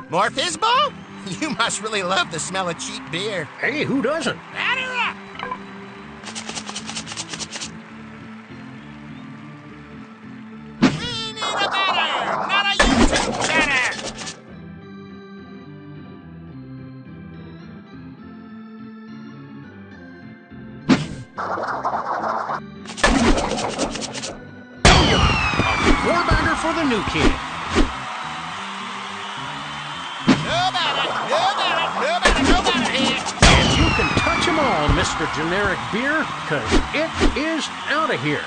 More Fizzball? You must really love the smell of cheap beer. Hey, who doesn't? Batter up! We need a batter, not a YouTube chatter! A four-bagger for the new kid. No batter here! And you can touch 'em all, Mr. Generic Beer, 'cause it is out of here.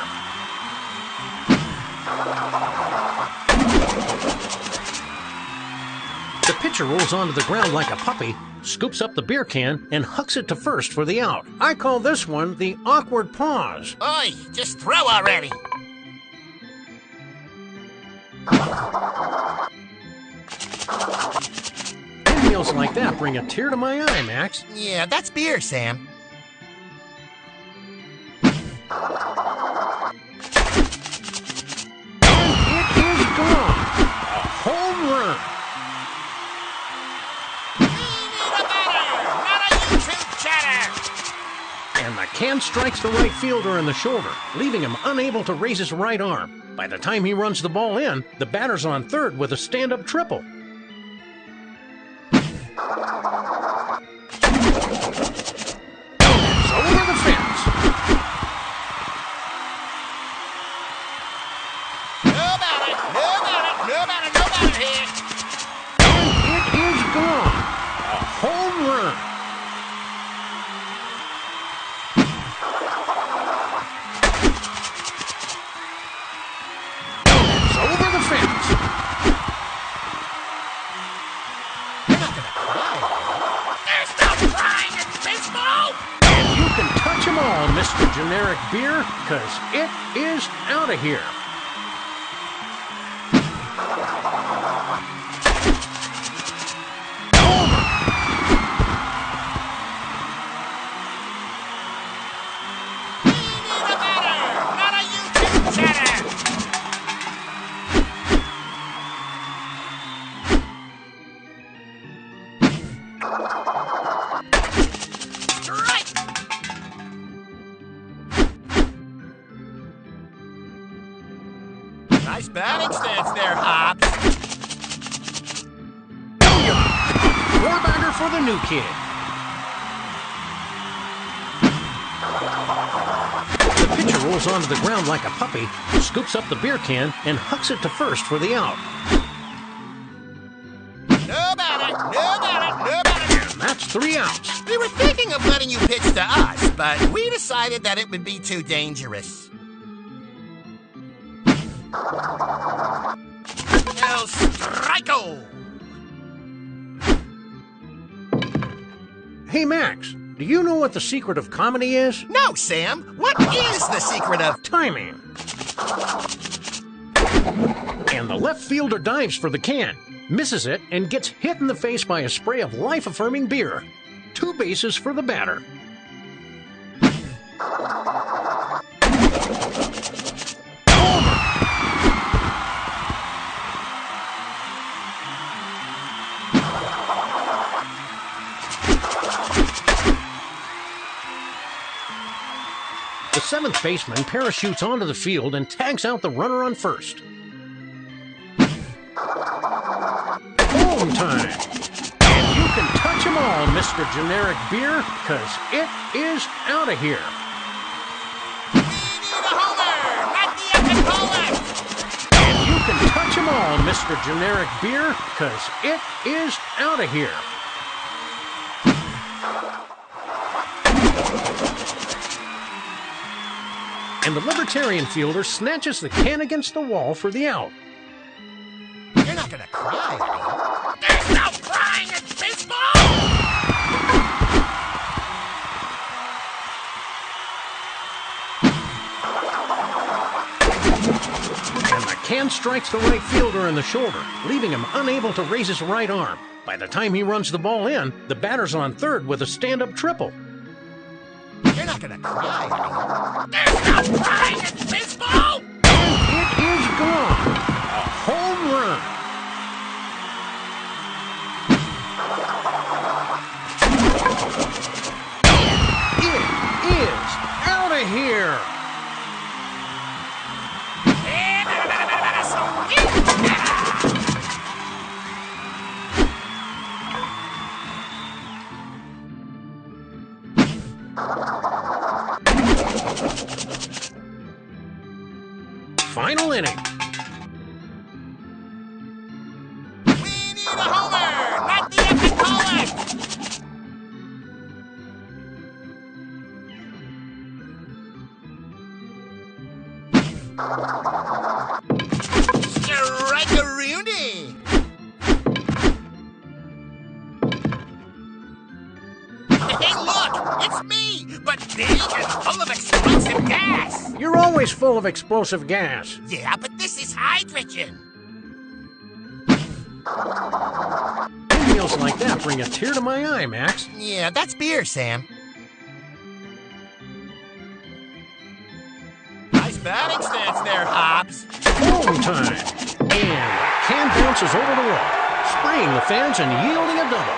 The pitcher rolls onto the ground like a puppy, scoops up the beer can, and hucks it to first for the out. I call this one the awkward pause. Oi, just throw already! Pinwheels like that bring a tear to my eye, Max. Yeah, that's beer, Sam. It is gone. A home run. We need a batter, not a YouTube chatter! And the can strikes the right fielder in the shoulder, leaving him unable to raise his right arm. By the time he runs the ball in, the batter's on third with a stand-up triple. It's over the fence. No batter here! And it is gone. A home run. It's over the fence. You're not gonna cry. There's no crying in Fizzball! And you can touch 'em all, Mr. Generic Beer, 'cause it is out of here. We need a batter, not a YouTube chatter! Strike! Nice batting stance there, Hops. Four-bagger for the new kid. The pitcher rolls onto the ground like a puppy, scoops up the beer can, and hucks it to first for the out. No batter! And that's 3 outs. We were thinking of letting you pitch to us, but we decided that it would be too dangerous. El Striko! Hey, Max, do you know what the secret of comedy is? No, Sam! What is the secret of... Timing. And the left fielder dives for the can, misses it, and gets hit in the face by a spray of life-affirming beer. 2 bases for the batter. The 7th baseman parachutes onto the field and tags out the runner on first. Home time! And you can touch 'em all, Mr. Generic Beer, 'cause it is out of here. We need a homer, not the epic homer! And you can touch 'em all, Mr. Generic Beer, 'cause it is out of here. And the Libertarian fielder snatches the can against the wall for the out. You're not gonna cry, are you? There's no crying in Fizzball! And the can strikes the right fielder in the shoulder, leaving him unable to raise his right arm. By the time he runs the ball in, the batter's on third with a stand-up triple. You're not gonna cry, are you? There's no crying in Fizzball! And it is gone. A home run. final inning. We need a homer, not the epic caller. Strike-a-rooney. Hey, look, it's me, but big and full of explosive gas. You're always full of explosive gas. Yeah, but this is hydrogen. Pinwheels like that bring a tear to my eye, Max. Yeah, that's beer, Sam. Nice batting stance there, Hobbs. Home time. And can bounces over the wall, spraying the fans and yielding a double.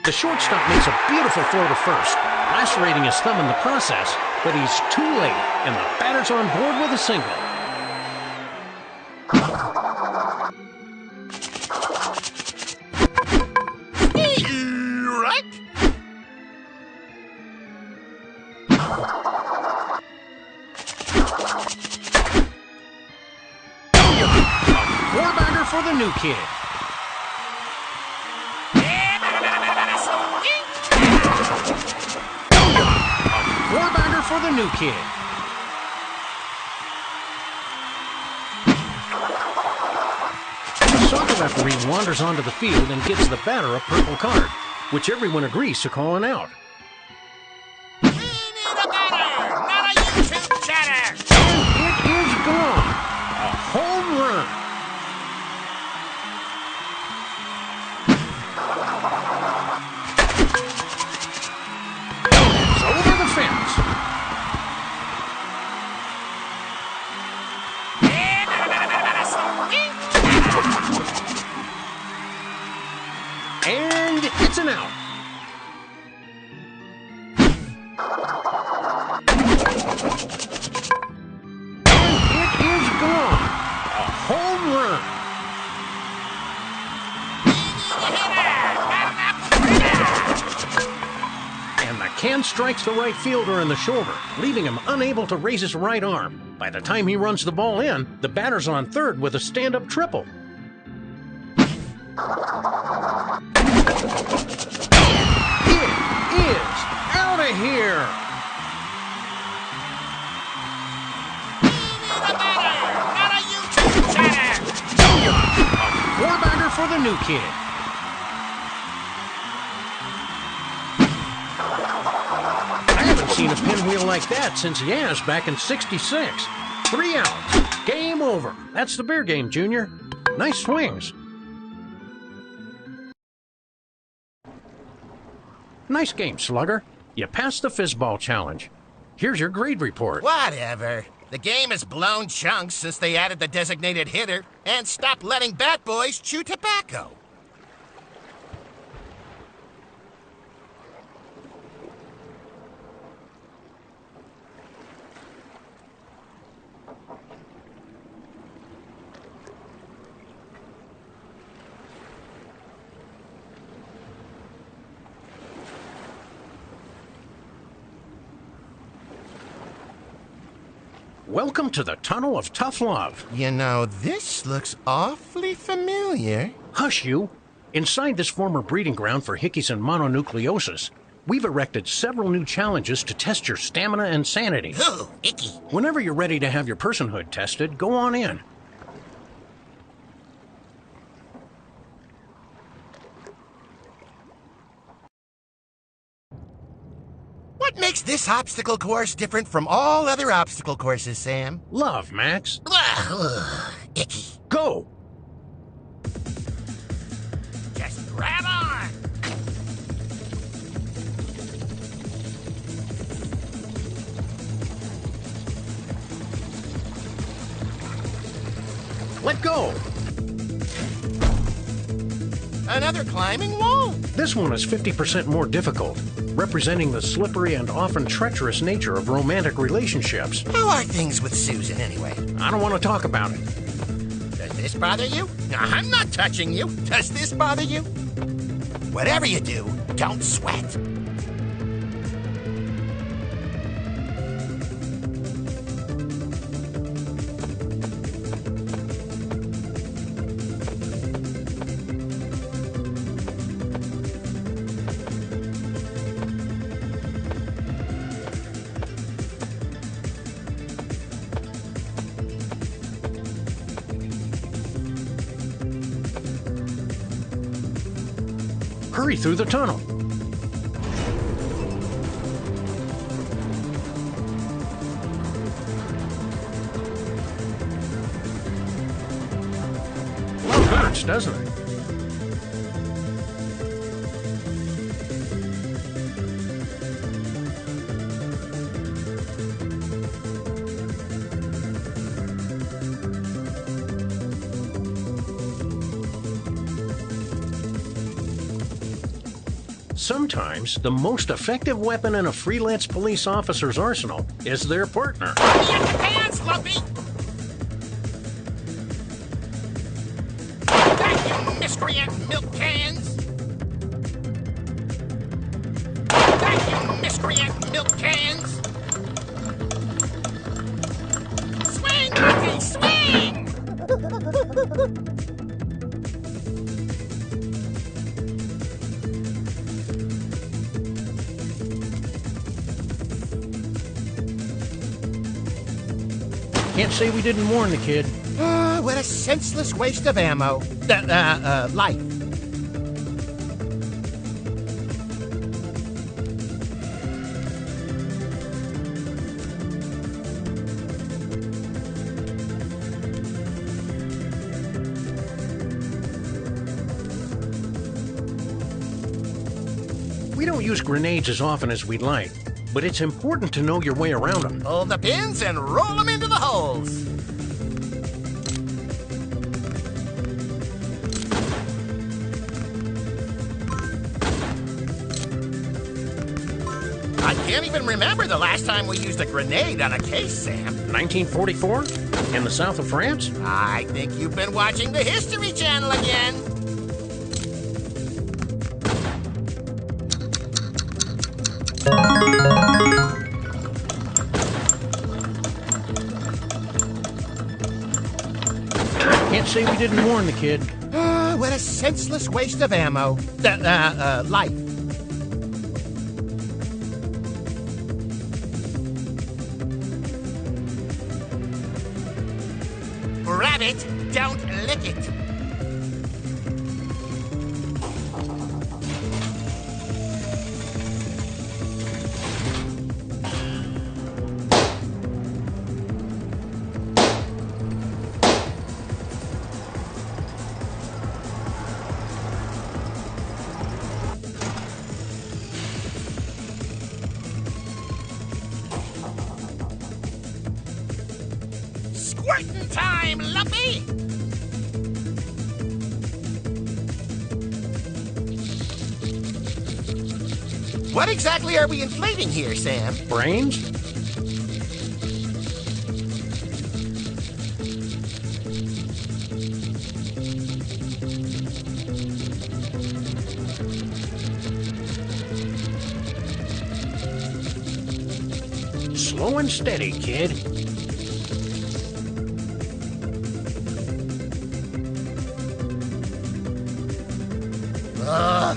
The shortstop makes a beautiful throw to first, lacerating his thumb in the process, but he's too late, and the batter's on board with a single. Right? Four-bagger for the new kid. Four-bagger for the new kid. The soccer referee wanders onto the field and gives the batter a purple card, which everyone agrees to call an out. We need a batter, not a YouTube chatter. It is gone. A home run. It's over the fence. And it's an out. And it is gone. A home run. And the can strikes the right fielder in the shoulder, leaving him unable to raise his right arm. By the time he runs the ball in, the batter's on third with a stand-up triple. It is out of here. Not a YouTube chatter. A four-bagger for the new kid. I haven't seen a pinwheel like that since Yaz back in '66. 3 outs. Game over. That's the beer game, Junior. Nice swings. Nice game, Slugger. You passed the Fizzball challenge. Here's your grade report. Whatever. The game has blown chunks since they added the designated hitter and stopped letting bat boys chew tobacco. Welcome to the Tunnel of Tough Love. You know, this looks awfully familiar. Hush you. Inside this former breeding ground for hickeys and mononucleosis, we've erected several new challenges to test your stamina and sanity. Ooh, icky. Whenever you're ready to have your personhood tested, go on in. What makes this obstacle course different from all other obstacle courses, Sam? Love, Max. Ugh, icky. Go! Just grab on. Let go! Another climbing wall? This one is 50% more difficult, representing the slippery and often treacherous nature of romantic relationships. How are things with Susan, anyway? I don't want to talk about it. Does this bother you? No, I'm not touching you. Does this bother you? Whatever you do, don't sweat. hurry through the tunnel. Well, hurts, doesn't it? Sometimes, the most effective weapon in a freelance police officer's arsenal is their partner. Get your pants, Lumpy! Thank you, miscreant milk cans! Thank you, miscreant milk cans! Swing, Lumpy, swing! Can't say we didn't warn the kid. What a senseless waste of ammo. Life. We don't use grenades as often as we'd like, but it's important to know your way around them. Pull the pins and roll them into the holes. I can't even remember the last time we used a grenade on a case, Sam. 1944? In the south of France? I think you've been watching the History Channel again. Can't say we didn't warn the kid. What a senseless waste of ammo. Life. Rabbit, don't lick it. Squirtin' time, Lumpy! What exactly are we inflating here, Sam? Brains? Slow and steady, kid.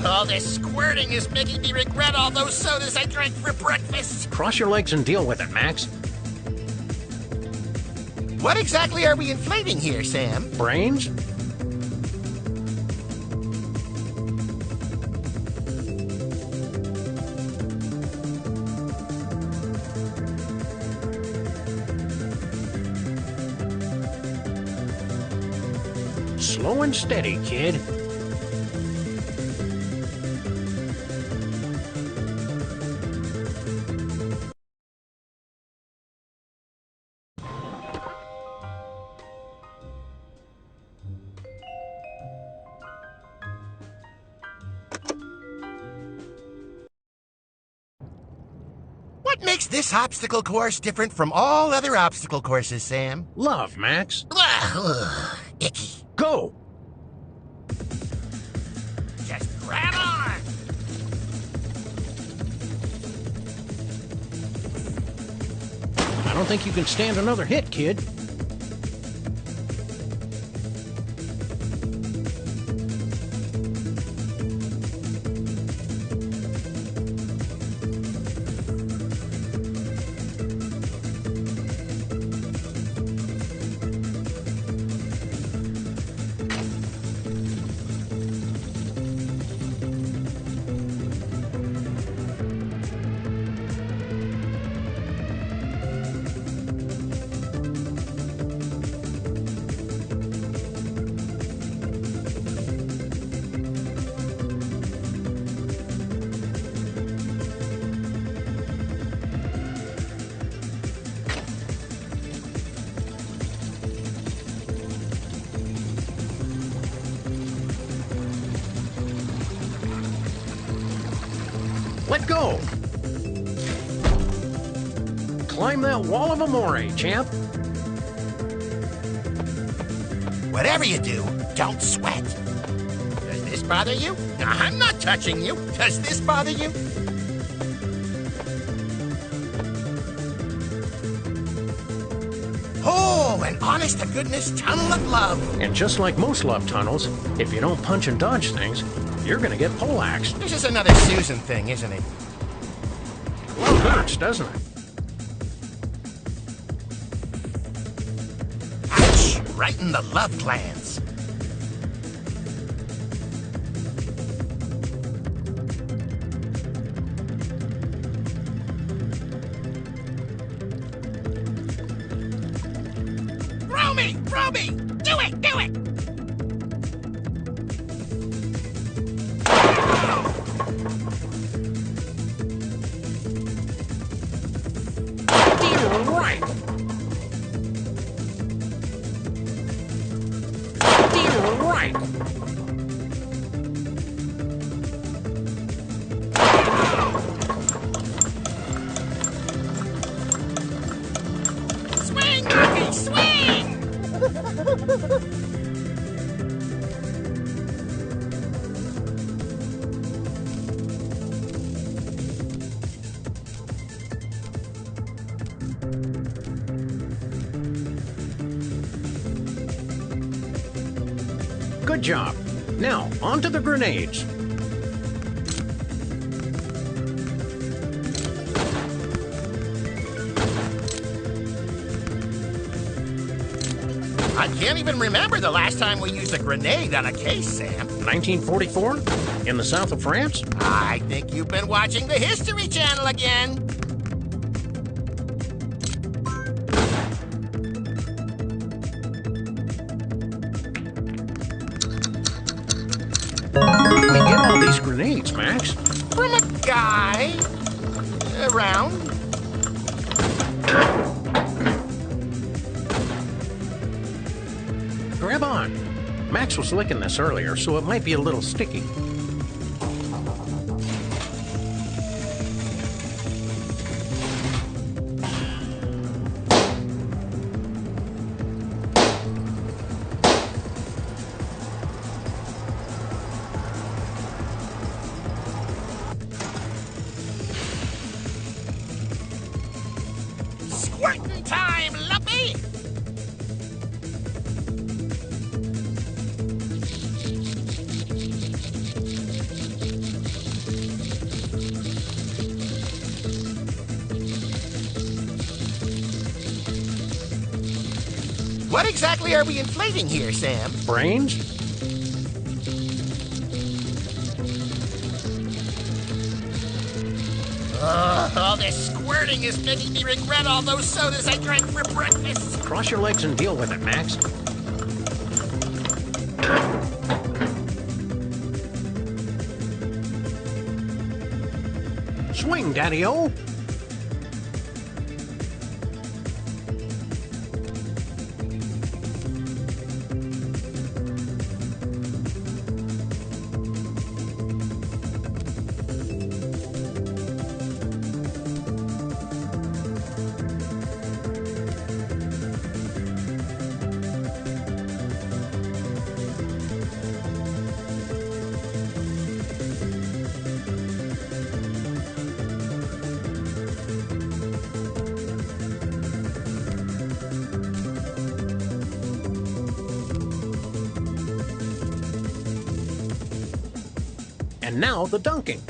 All this squirting is making me regret all those sodas I drank for breakfast. Cross your legs and deal with it, Max. What exactly are we inflating here, Sam? Brains? Slow and steady, kid. What makes this obstacle course different from all other obstacle courses, Sam? Love, Max. Icky. Go! Just grab on! I don't think you can stand another hit, kid. Let go! Climb that wall of amore, champ. Whatever you do, don't sweat. Does this bother you? I'm not touching you. Does this bother you? Oh, an honest-to-goodness tunnel of love. And just like most love tunnels, if you don't punch and dodge things, you're gonna get poleaxed. This is another Susan thing, isn't it? Love hurts, doesn't it? Ouch! Right in the love glands. Throw me! Do it! Do it! Dear right! Dear right! Swing, Rocky, swing! Good job. Now, onto the grenades. I can't even remember the last time we used a grenade on a case, Sam. 1944? In the south of France? I think you've been watching the History Channel again. Where did we get all these grenades, Max? From a guy around. Grab on. Max was licking this earlier, so it might be a little sticky. Squirtin' time, Lumpy! What exactly are we inflating here, Sam? Brains? All this squirting is making me regret all those sodas I drank for breakfast. Cross your legs and deal with it, Max. Swing, Daddy-O! And now the dunking.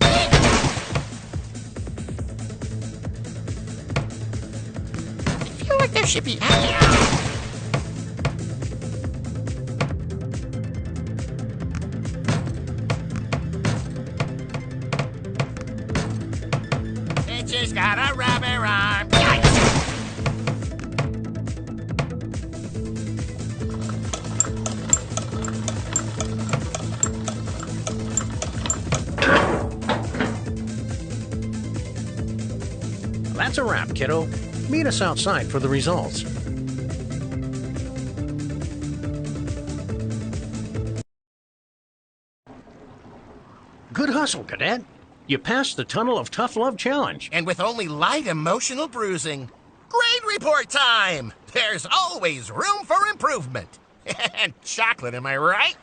I feel like there should be... Bitches got a rubber arm. Yikes! That's a wrap, kiddo. Meet us outside for the results. Good hustle, Cadet. You passed the Tunnel of Tough Love challenge. And with only light emotional bruising. Grade report time! There's always room for improvement. And chocolate, am I right?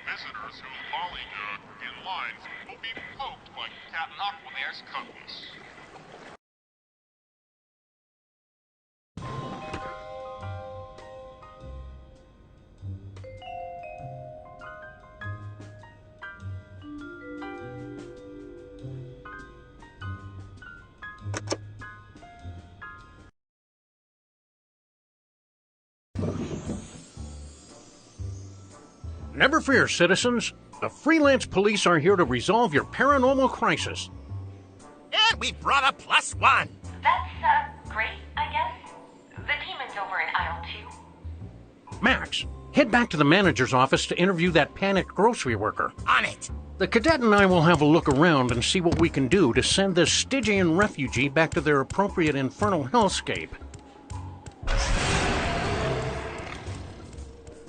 Visitors who lollygag in lines will be poked by Captain Aquaman's cutlass. Never fear, citizens. The freelance police are here to resolve your paranormal crisis. And we brought a +1. That's, great, I guess. The demon's over in aisle 2. Max, head back to the manager's office to interview that panicked grocery worker. On it. The cadet and I will have a look around and see what we can do to send this Stygian refugee back to their appropriate infernal hellscape.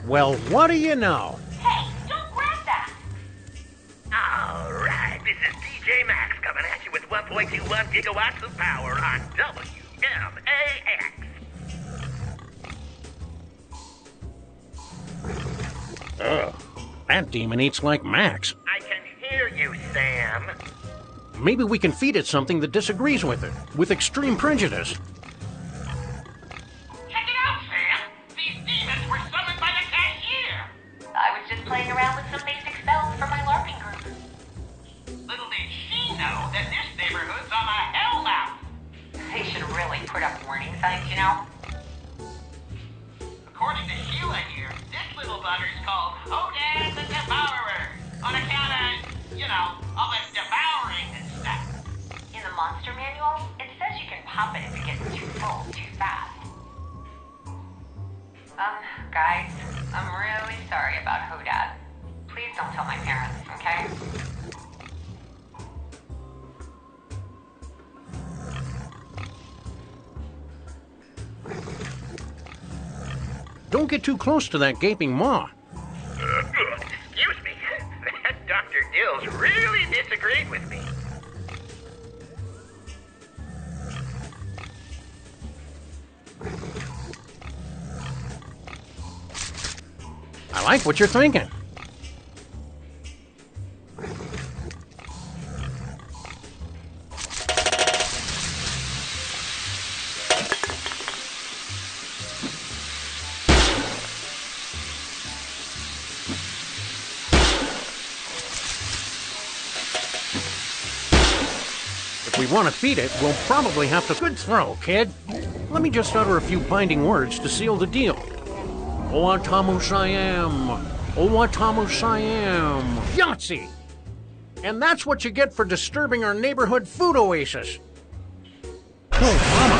Well, what do you know? Hey, don't grab that! Alright, this is DJ Max coming at you with 1.21 gigawatts of power on WMAX. Ugh, that demon eats like Max. I can hear you, Sam. Maybe we can feed it something that disagrees with it, with extreme prejudice. Check it out, Sam! These demons were summoned by the cashier! I was just playing around with some basic spells for my LARPing group. Little did she know that this neighborhood's on a hellmouth! They should really put up warning signs, you know? According to Sheila here, this little bugger's called Hodan the Devourer, on account of, you know, all the devouring and stuff. In the monster manual, it says you can pop it if it gets too full too fast. Guys, I'm really sorry about Hodad. Please don't tell my parents, okay? Don't get too close to that gaping maw. Excuse me, that Dr. Dills really disagreed with me. I like what you're thinking. If we want to feed it, we'll probably have to... Good throw, kid. Let me just utter a few binding words to seal the deal. Oatamu Siam! Oatamu Siam! Yahtzee! And that's what you get for disturbing our neighborhood food oasis. Oh, Mama!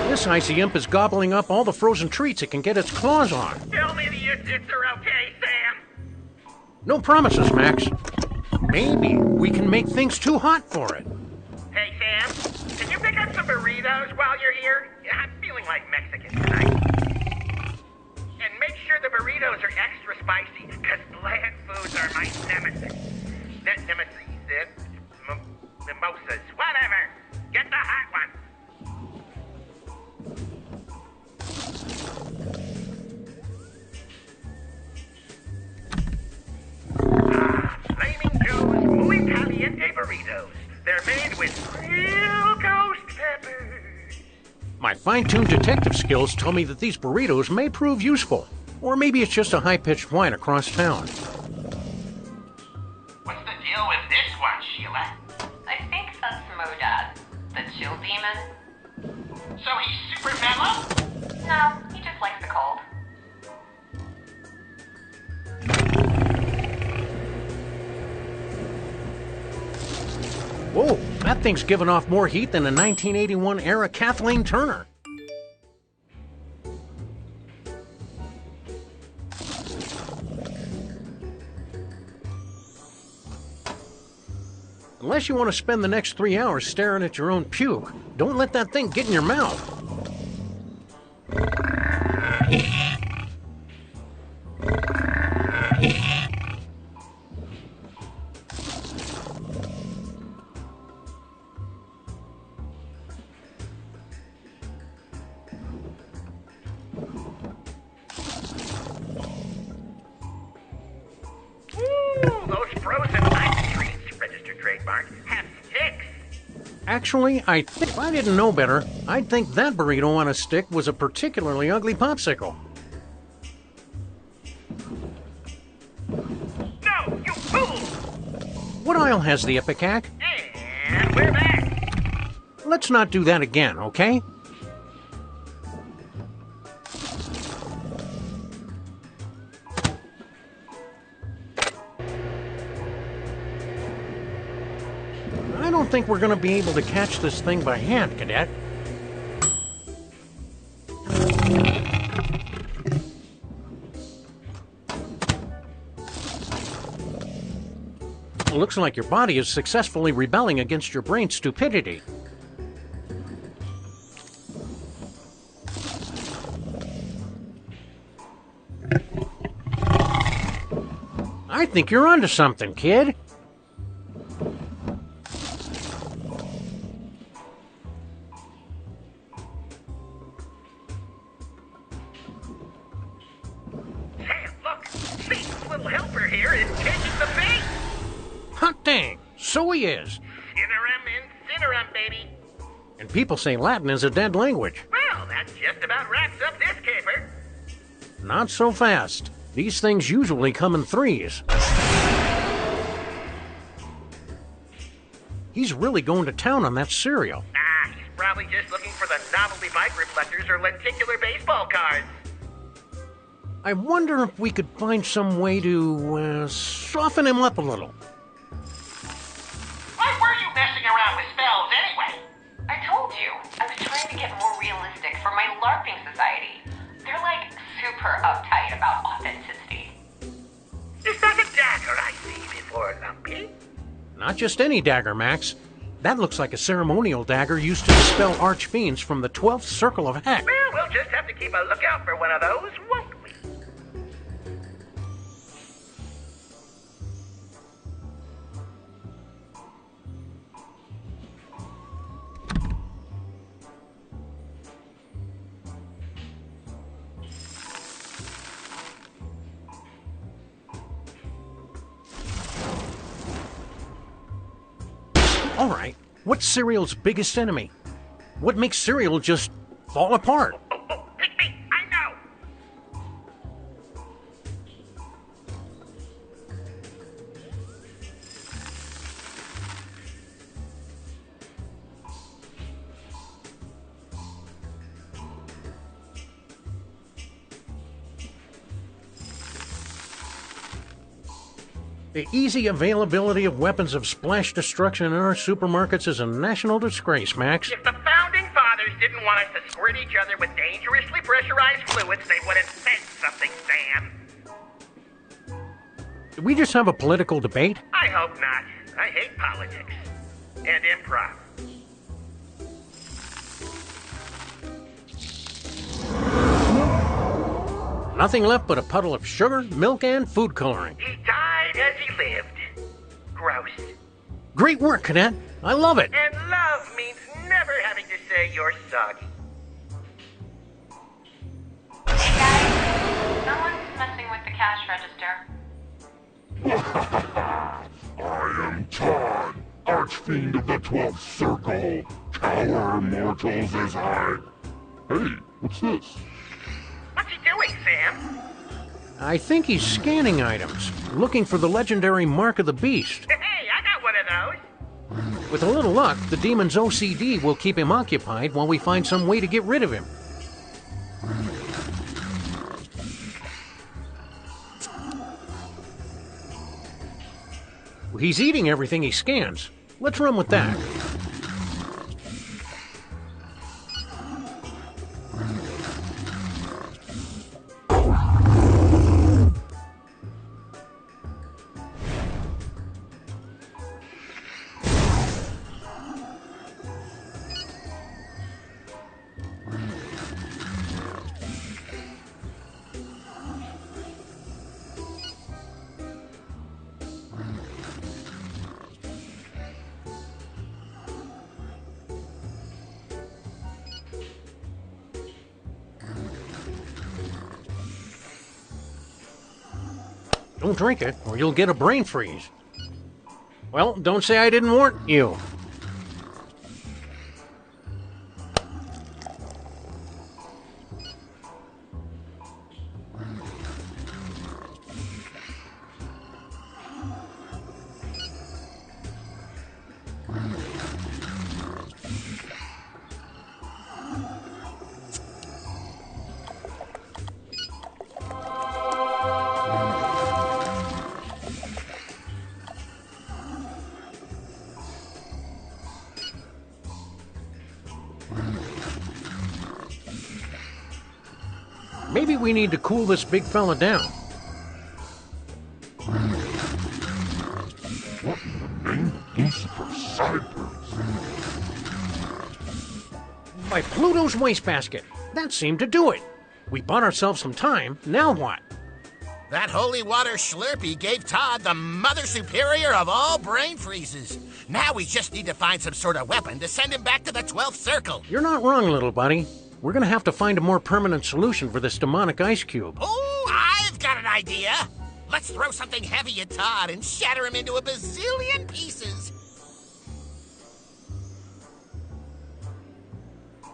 This icy imp is gobbling up all the frozen treats it can get its claws on. Tell me the idiots are okay, Sam. No promises, Max. Maybe we can make things too hot for it. Hey, Sam, can you pick up some burritos while you're here? I'm feeling like Mexican tonight. And make sure the burritos are extra spicy, because bland foods are my nemesis. Mimosas, whatever. Get the hot one. Flaming Joe's Muy Caliente burritos. They're made with real ghost peppers. My fine-tuned detective skills tell me that these burritos may prove useful. Or maybe it's just a high-pitched whine across town. this one, Sheila? I think that's Modad, the chill demon. So he's super mellow? No, he just likes the cold. Whoa, that thing's giving off more heat than a 1981 era Kathleen Turner. Unless you want to spend the next 3 hours staring at your own puke, don't let that thing get in your mouth. Those frozen ice creams, registered trademark, have sticks. Actually, if I didn't know better, I'd think that burrito on a stick was a particularly ugly popsicle. No, you fool! What aisle has the Ipecac? And we're back. Let's not do that again, okay? I don't think we're going to be able to catch this thing by hand, Cadet. Looks like your body is successfully rebelling against your brain's stupidity. I think you're onto something, kid. Sam, look! Satan's little helper here is taking the bait! Hot dang, so he is. Incinerum, baby! And people say Latin is a dead language. Well, that just about wraps up this caper. Not so fast. These things usually come in threes. He's really going to town on that cereal. Ah, he's probably just looking for the novelty bike reflectors or lenticular baseball cards. I wonder if we could find some way to soften him up a little. Why were you messing around with spells anyway? I told you, I was trying to get more realistic for my LARPing society. They're like super uptight about authenticity. Is that a dagger I see before, Lumpy? Not just any dagger, Max. That looks like a ceremonial dagger used to dispel archfiends from the 12th circle of heck. Well, we'll just have to keep a lookout for one of those, won't we? All right, what's cereal's biggest enemy? What makes cereal just fall apart? Oh, pick me! I know! The easy availability of weapons of splash destruction in our supermarkets is a national disgrace, Max. If the founding fathers didn't want us to squirt each other with dangerously pressurized fluids, they would have said something, Sam. Did we just have a political debate? I hope not. I hate politics. And improv. Nothing left but a puddle of sugar, milk, and food coloring. He died as he lived. Gross. Great work, Cadet. I love it. And love means never having to say you're soggy. Hey guys, someone's messing with the cash register. I am Todd, Archfiend of the 12th Circle. Cower mortals as I. Hey, what's this? What's he doing, Sam? I think he's scanning items, looking for the legendary Mark of the Beast. Hey, I got those? With a little luck, the demon's OCD will keep him occupied while we find some way to get rid of him. He's eating everything he scans. Let's run with that. Don't drink it, or you'll get a brain freeze. Well, don't say I didn't warn you. Maybe we need to cool this big fella down. What in the name of Lucifer Cypress? By Pluto's wastebasket. That seemed to do it. We bought ourselves some time. Now what? That holy water Slurpee gave Todd the mother superior of all brain freezes. Now we just need to find some sort of weapon to send him back to the 12th circle. You're not wrong, little buddy. We're gonna have to find a more permanent solution for this demonic ice cube. Oh, I've got an idea. Let's throw something heavy at Todd and shatter him into a bazillion pieces.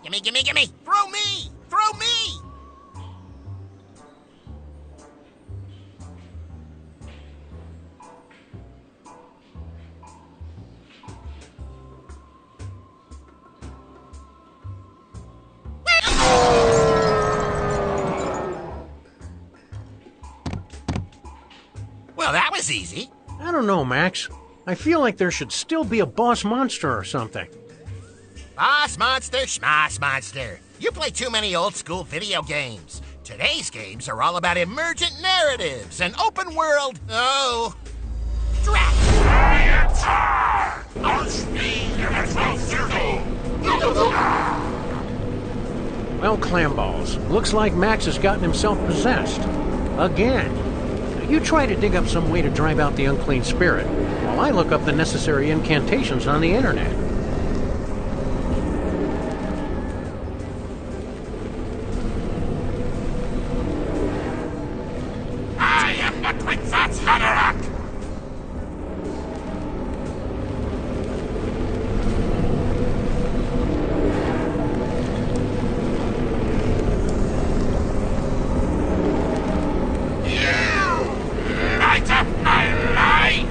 Gimme, gimme, gimme! Throw me! Throw me! Well, that was easy. I don't know, Max. I feel like there should still be a boss monster or something. Boss monster, schmoss monster. You play too many old-school video games. Today's games are all about emergent narratives and open world... Oh... Drat! Well, Clamballs, looks like Max has gotten himself possessed. Again. Now, you try to dig up some way to drive out the unclean spirit, while I look up the necessary incantations on the internet. I am the Princess Haderach! You light up my life!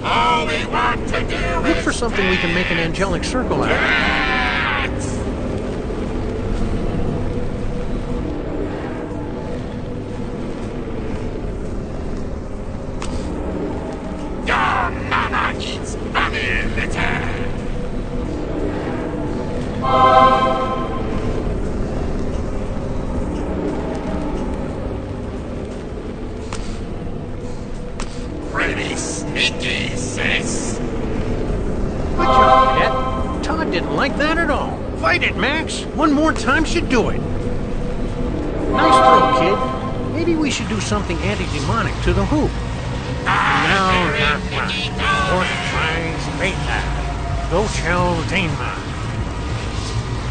All we want to do Look is for something we can make an angelic circle out of. dance! Your mama eats bunny litter! Pretty sneaky, sis! Good job, Cadet. Todd didn't like that at all. Fight it, Max. One more time should do it. Nice throw, kid. Maybe we should do something anti-demonic to the hoop. No, not one. Or tries beta. Go Dema.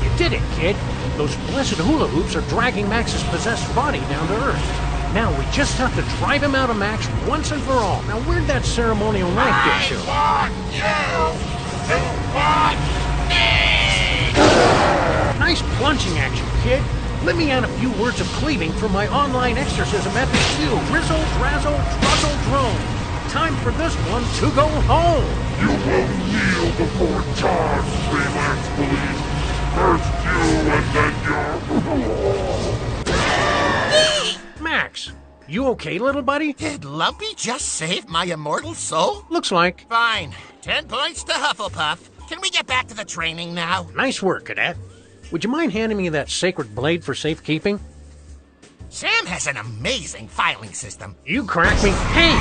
You did it, kid. Those blessed hula hoops are dragging Max's possessed body down to Earth. Now we just have to drive him out of Max once and for all. Now where'd that ceremonial knife get you? I want you to want me! launching action, kid. Let me add a few words of cleaving from my online exorcism epic 2, Rizzle, Drazzle, Truzzle, Drone. Time for this one to go home. You will kneel before Todd's freelance police. First you and then your... Max, you okay, little buddy? Did Lumpy just save my immortal soul? Looks like. Fine. 10 points to Hufflepuff. Can we get back to the training now? Nice work, Cadet. Would you mind handing me that sacred blade for safekeeping? Sam has an amazing filing system. You crack me. Hey!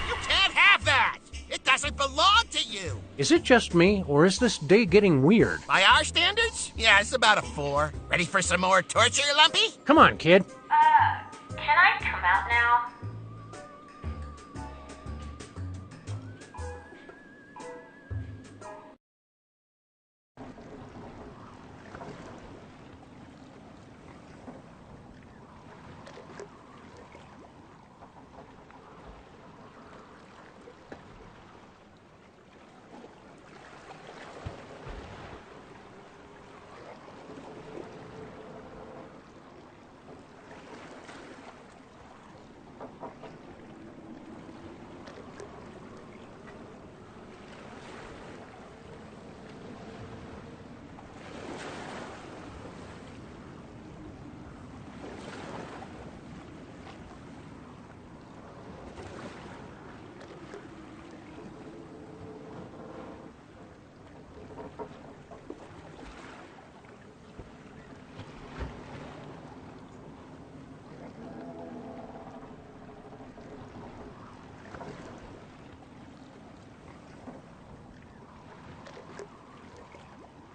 You can't have that! It doesn't belong to you! Is it just me, or is this day getting weird? By our standards? Yeah, it's about a 4. Ready for some more torture, Lumpy? Come on, kid. Can I come out now?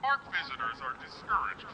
Park visitors are discouraged